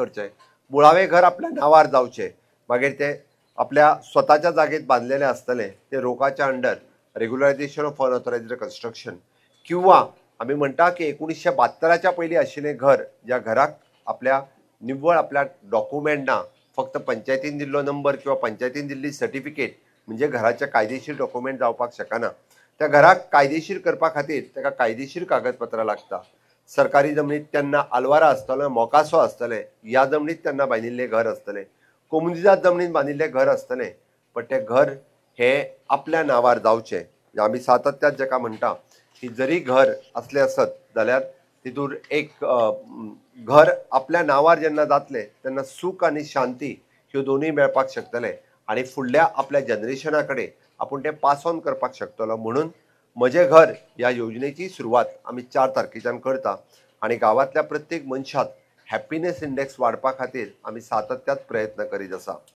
करचें, मुळावें घर आपल्या नांवार जावचें, मागीर तें आपल्या स्वताच्या जागेत बांदलेलें आसतलें तें रोकाच्या under regularisation of unauthorised construction, किंवा आमी म्हणटा की 1972च्या पयलीं आशिल्लें घर, ज्या घराक आपल्या निव्वळ आपल्या डॉक्युमेंट ना, फक्त पंचायतीन दिल्लो नंबर किंवा पंचायतीन दिल्ली सर्टिफिकेट म्हणजे घराचे कायदेशीर डॉक्युमेंट जावपाक शकना। त्या घराक कायदेशीर करपा खातीर ताका कायदेशीर कागदपत्रां लागता। सरकारी जमनीत तेन्ना आलवारा आसतलो, मोकासो आसतलें, ह्या जमनीत तेन्ना बांदिल्लें घर आसतलें, कोमुनिदाद जमनीत बांदिल्लें घर आसतलें, पण तें घर हें आपल्या नांवार जावचें। आमी सातत्यान जाका म्हणटा की जरी घर असलें आसत जाल्यार तितूर एक घर आपल्या नांवार जेन्ना जातलें तेन्ना सूख आनी शांती ह्यो दोनूय मेळपाक शकतले आनी फुडल्या आपल्या जनरेशना कडेन आपूण तें पास ऑन करपाक शकतलो। म्हणून म्हजें घर ह्या योजनेची सुरवात आमी 4 तारखेच्यान करता आनी गांवांतल्या प्रत्येक मनशाक हॅपिनेस इंडेक्स वाडपा खातीर आमी सातत्यान प्रयत्न करीत आसा।